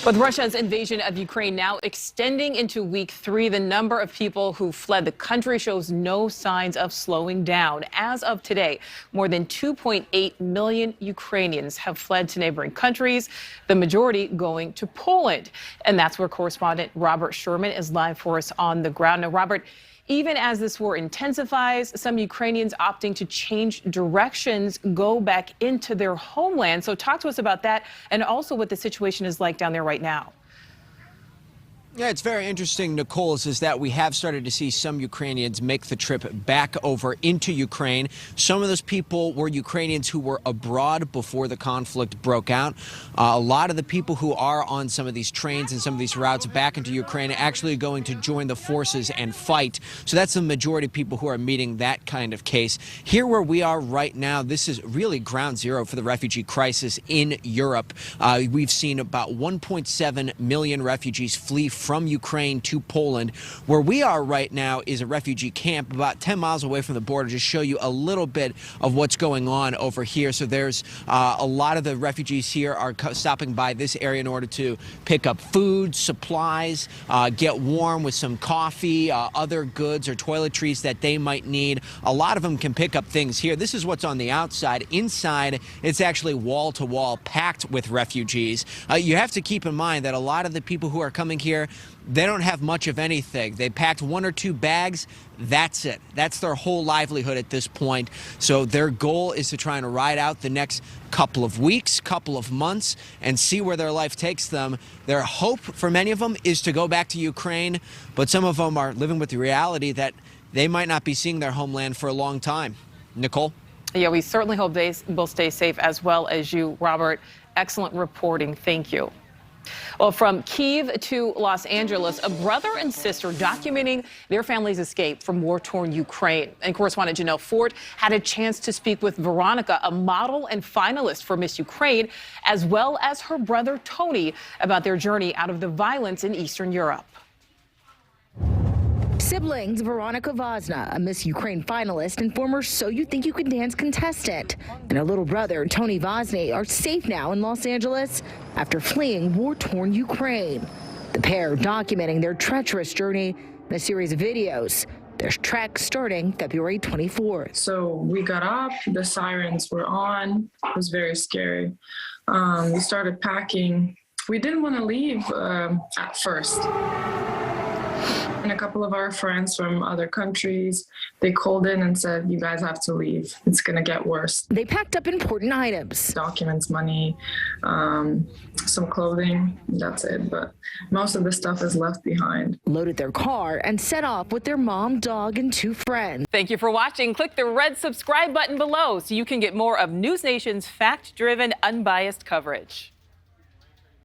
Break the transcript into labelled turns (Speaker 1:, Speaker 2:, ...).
Speaker 1: With Russia's invasion of Ukraine now extending into week 3, the number of people who fled the country shows no signs of slowing down. As of today, more than 2.8 million Ukrainians have fled to neighboring countries, the majority going to Poland. And that's where correspondent Robert Sherman is live for us on the ground. Now, Robert, even as this war intensifies, some Ukrainians opting to change directions, go back into their homeland. So talk to us about that and also what the situation is like down there right now.
Speaker 2: Yeah, it's very interesting, Nicole, is that we have started to see some Ukrainians make the trip back over into Ukraine. Some of those people were Ukrainians who were abroad before the conflict broke out. A lot of the people who are on some of these trains and some of these routes back into Ukraine are actually going to join the forces and fight. So that's the majority of people who are meeting that kind of case. Here where we are right now, this is really ground zero for the refugee crisis in Europe. We've seen about 1.7 million refugees flee from Ukraine to Poland. Where we are right now is a refugee camp about 10 miles away from the border. Just show you a little bit of what's going on over here. So there's a lot of the refugees here are stopping by this area in order to pick up food, supplies, get warm with some coffee, other goods or toiletries that they might need. A lot of them can pick up things here. This is what's on the outside. Inside, it's actually wall to wall packed with refugees. You have to keep in mind that a lot of the people who are coming here, they don't have much of anything. They packed 1 or 2 bags. That's it. That's their whole livelihood at this point. So their goal is to try and ride out the next couple of weeks, couple of months, and see where their life takes them. Their hope for many of them is to go back to Ukraine, but some of them are living with the reality that they might not be seeing their homeland for a long time. Nicole?
Speaker 1: Yeah, we certainly hope they will stay safe as well as you, Robert. Excellent reporting. Thank you. Well, from Kyiv to Los Angeles, a brother and sister documenting their family's escape from war-torn Ukraine. And correspondent Janelle Ford had a chance to speak with Veronica, a model and finalist for Miss Ukraine, as well as her brother Tony, about their journey out of the violence in Eastern Europe.
Speaker 3: Siblings Veronica Vazna, a Miss Ukraine finalist and former So You Think You Can Dance contestant, and her little brother Tony Vazna are safe now in Los Angeles after fleeing war-torn Ukraine. The pair documenting their treacherous journey in a series of videos. Their trek starting February 24th.
Speaker 4: So we got up, the sirens were on. It was very scary. We started packing. We didn't want to leave at first. And a couple of our friends from other countries, they called in and said, you guys have to leave. It's going to get worse.
Speaker 3: They packed up important items.
Speaker 4: Documents, money, some clothing, that's it. But most of the stuff is left behind.
Speaker 3: Loaded their car and set off with their mom, dog, and 2 friends.
Speaker 1: Thank you for watching. Click the red subscribe button below so you can get more of NewsNation's fact-driven, unbiased coverage.